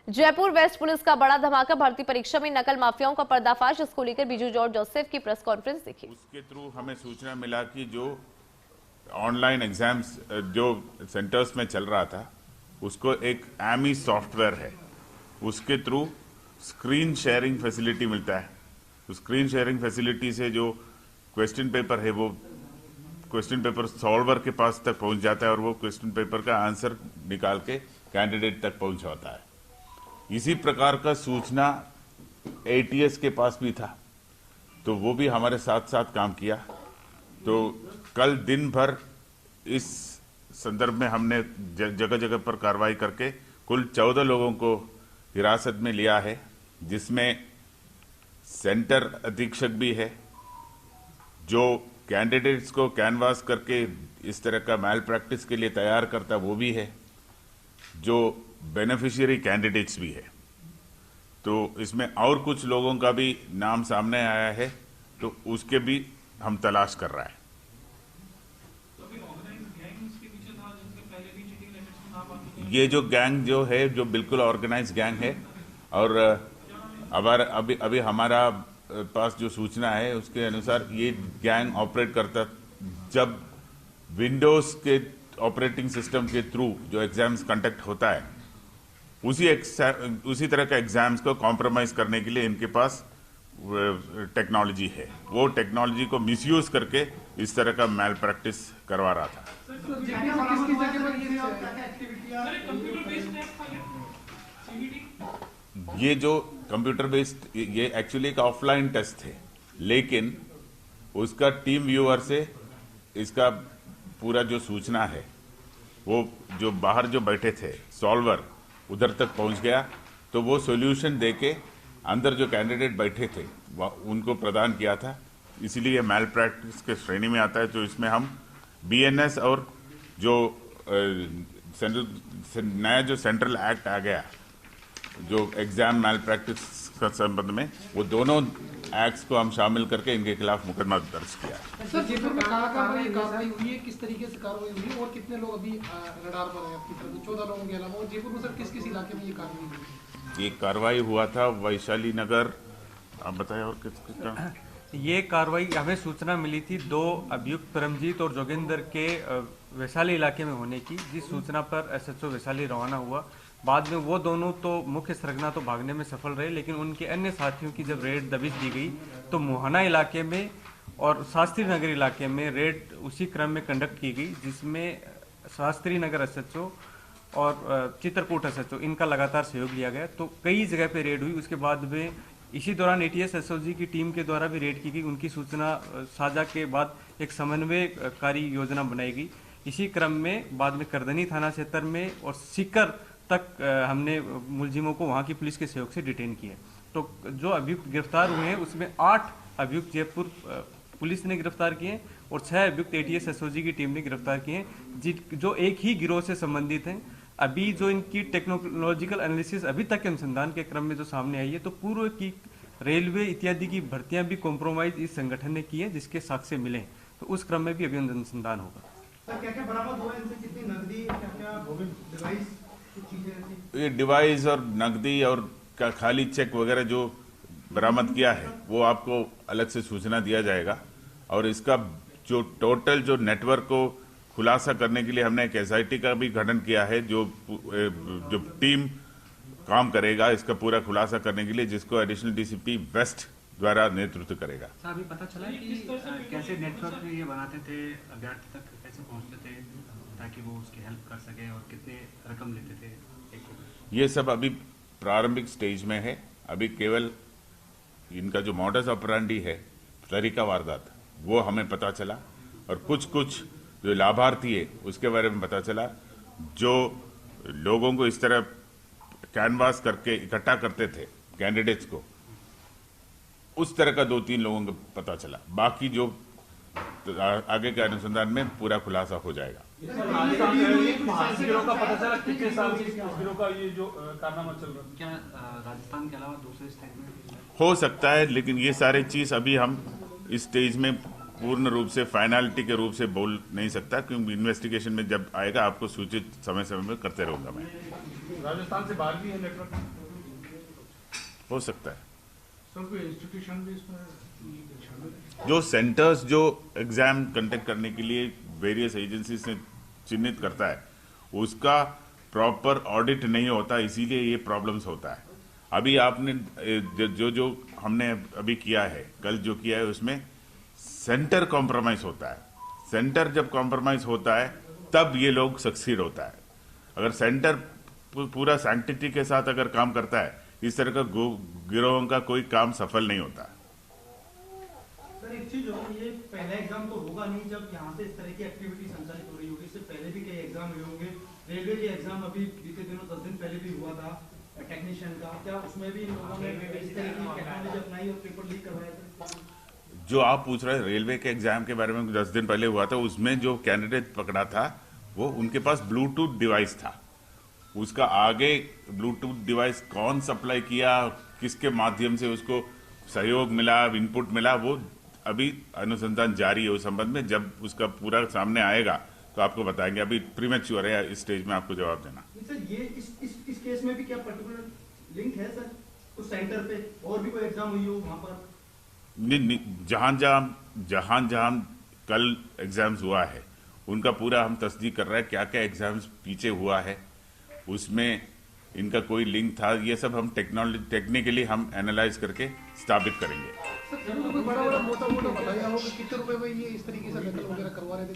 Jaipur waste police का बड़ा धमाका, भर्ती परीक्षा में नकल माफियाओं का पर्दाफाश। इसको लेकर बीजू जॉर्ज जोसेफ की प्रेस कॉन्फ्रेंस देखी। उसके थ्रू हमें सूचना मिला कि जो ऑनलाइन एग्जाम्स जो सेंटर्स में चल रहा था उसको एक एमी सॉफ्टवेयर है, उसके थ्रू स्क्रीन शेयरिंग फैसिलिटी मिलता है। तो स्क्रीन शेयरिंग फैसिलिटी से जो क्वेश्चन पेपर है वो क्वेश्चन पेपर सॉल्वर के पास तक पहुंच जाता है और वो क्वेश्चन पेपर का आंसर निकाल के कैंडिडेट तक पहुंचाता है। इसी प्रकार का सूचना एटीएस के पास भी था, तो वो भी हमारे साथ साथ काम किया। तो कल दिन भर इस संदर्भ में हमने जगह जगह पर कार्रवाई करके कुल 14 लोगों को हिरासत में लिया है, जिसमें सेंटर अधीक्षक भी है जो कैंडिडेट्स को कैनवास करके इस तरह का मैल प्रैक्टिस के लिए तैयार करता, वो भी है, जो बेनिफिशियरी कैंडिडेट्स भी है। तो इसमें और कुछ लोगों का भी नाम सामने आया है, तो उसके भी हम तलाश कर रहा है। ये जो गैंग जो है, जो बिल्कुल ऑर्गेनाइज गैंग है, और अभी हमारा पास जो सूचना है उसके अनुसार ये गैंग ऑपरेट करता जब विंडोज के ऑपरेटिंग सिस्टम के थ्रू जो एग्जाम्स कंडक्ट होता है, उसी तरह का एग्जाम्स को कॉम्प्रोमाइज करने के लिए इनके पास टेक्नोलॉजी है। वो टेक्नोलॉजी को मिसयूज करके इस तरह का मैल प्रैक्टिस करवा रहा था। ये जो कंप्यूटर बेस्ड, ये एक्चुअली एक ऑफलाइन टेस्ट है, लेकिन उसका टीम व्यूअर से इसका पूरा जो सूचना है वो जो बाहर जो बैठे थे सॉल्वर उधर तक पहुंच गया, तो वो सॉल्यूशन देके अंदर जो कैंडिडेट बैठे थे उनको प्रदान किया था। इसीलिए मैल प्रैक्टिस के श्रेणी में आता है। तो इसमें हम बीएनएस और जो नया जो सेंट्रल एक्ट आ गया जो एग्जाम मैल प्रैक्टिस का संबंध में, वो दोनों एक्ट्स को हम शामिल करके इनके खिलाफ मुकदमा दर्ज किया। सर, जयपुर में कार्रवाई हुई है, किस तरीके से कार्रवाई हुई है और कितने लोग अभी रडार पर हैं आपकी तरफ? 14 लोगों के अलावा जयपुर में सर किस किस इलाके में ये कार्रवाई हुई? ये कार्रवाई हुआ था वैशाली नगर, आप बताएं और किसका? ये कार्रवाई हमें सूचना मिली थी 2 अभियुक्त परमजीत और जोगिंदर के वैशाली इलाके में होने की, जिस सूचना पर एसएचओ वैशाली रवाना हुआ। बाद में वो दोनों तो मुख्य सरगना तो भागने में सफल रहे, लेकिन उनके अन्य साथियों की जब रेड दबिश दी गई तो मोहना इलाके में और शास्त्री नगर इलाके में रेड उसी क्रम में कंडक्ट की गई, जिसमें शास्त्री नगर एसएचओ और चित्रकूट एसएचओ इनका लगातार सहयोग लिया गया। तो कई जगह पे रेड हुई। उसके बाद में इसी दौरान एटीएस एसओजी की टीम के द्वारा भी रेड की गई। उनकी सूचना साझा के बाद एक समन्वयकारी योजना बनाई गई। इसी क्रम में बाद में करदनी थाना क्षेत्र में और सीकर तक हमने मुलजिमों को वहां की पुलिस के सहयोग से डिटेन किया। तो जो अभियुक्त गिरफ्तार हुए हैं उसमें 8 अभियुक्त जयपुर पुलिस ने गिरफ्तार किए और 6 अभियुक्त एटीएस एसओजी की टीम ने गिरफ्तार किए, जो एक ही गिरोह से संबंधित हैं। अभी जो इनकी टेक्नोलॉजिकल एनालिसिस अभी तक के अनुसंधान के क्रम में जो सामने आई है, तो पूर्व की रेलवे इत्यादि की भर्तियां भी कॉम्प्रोमाइज इस संगठन ने की है, जिसके साक्ष्य मिले। तो उस क्रम में भी अभी अनुसंधान होगा। क्या-क्या बरामद हुआ, इनसे कितनी नकदी, क्या-क्या डिवाइस, ये डिवाइस और नकदी और का खाली चेक वगैरह जो बरामद किया है वो आपको अलग से सूचना दिया जाएगा। और इसका जो टोटल जो नेटवर्क को खुलासा करने के लिए हमने एक एसआईटी का भी गठन किया है, जो टीम काम करेगा इसका पूरा खुलासा करने के लिए, जिसको एडिशनल डीसीपी वेस्ट द्वारा नेतृत्व करेगा। सर, अभी पता चला कि कैसे नेटवर्क ये बनाते थे, अभ्यर्थी तक कैसे पहुंचते थे ताकि वो उसकी हेल्प कर सके, और कितने रकम लेते थे? ये सब अभी प्रारंभिक स्टेज में है। अभी केवल इनका जो मॉडस ऑपरेंडी है, तरीका वारदात, वो हमें पता चला, और कुछ जो लाभार्थी है उसके बारे में पता चला। जो लोगों को इस तरह कैनवास करके इकट्ठा करते थे कैंडिडेट्स को, उस तरह का 2-3 लोगों को पता चला। बाकी जो आगे के अनुसंधान में पूरा खुलासा हो जाएगा। क्या राजस्थान के अलावा दूसरे स्टेट में हो सकता है, लेकिन ये सारी चीज अभी हम इस स्टेज में पूर्ण रूप से फाइनलिटी के रूप से बोल नहीं सकता, क्योंकि इन्वेस्टिगेशन में जब आएगा आपको सूचित समय में करते रहूंगा मैं। राजस्थान से बाहर भी है नेटवर्क? हो सकता है। सर कोई इंस्टीट्यूशन भी इसमें शामिल है? जो सेंटर्स जो एग्जाम कंडक्ट करने के लिए वेरियस एजेंसी से चिन्हित करता है, उसका प्रॉपर ऑडिट नहीं होता, इसीलिए ये प्रॉब्लम्स होता है। अभी आपने जो हमने अभी किया है, कल जो किया है, उसमें सेंटर कॉम्प्रोमाइज होता है। सेंटर जब कॉम्प्रोमाइज होता है तब ये लोग सक्सीड होता है। अगर सेंटर पूरा सैंक्टिटी के साथ अगर काम करता है, इस तरह का गिरोह का कोई काम सफल नहीं होता। सर एक चीज हो, ये पहला एग्जाम तो होगा नहीं जब यहाँ से इस तरह की एक्टिविटी संचालित हो रही होगी। इससे पहले भी कई एग्जाम हुए होंगे। रेलवे के एग्जाम अभी बीते दिनों 10 दिन पहले भी हुआ था टेक्नीशियन का, क्या उसमें भी इन लोगों ने इस तरह की टेक्नोलॉजी अपनाई और पेपर लीक करवाया था? जो आप पूछ रहे हैं रेलवे के एग्जाम के बारे में, 10 दिन पहले हुआ था, उसमें जो कैंडिडेट पकड़ा था वो उनके पास ब्लूटूथ डिवाइस था। उसका आगे ब्लूटूथ डिवाइस कौन सप्लाई किया, किसके माध्यम से उसको सहयोग मिला, इनपुट मिला, वो अभी अनुसंधान जारी है उस संबंध में। जब उसका पूरा सामने आएगा तो आपको बताएंगे। अभी प्रीमेच्योर है इस स्टेज में आपको जवाब देना। सर ये इस केस में भी क्या पर्टिकुलर लिंक है सर उस सेंटर पे, और भी कोई एग्जाम हुई हो वहां पर? जहां जहां कल एग्जाम्स हुआ है उनका पूरा हम तस्दीक कर रहे हैं, क्या क्या एग्जाम्स पीछे हुआ है, उसमें इनका कोई लिंक था, ये सब हम टेक्निकली हम एनालाइज करके स्थापित करेंगे। सर कोई बड़ा मोटा बताया होगा कितने रुपए में ये इस तरीके से नकल वगैरह करवा रहे थे?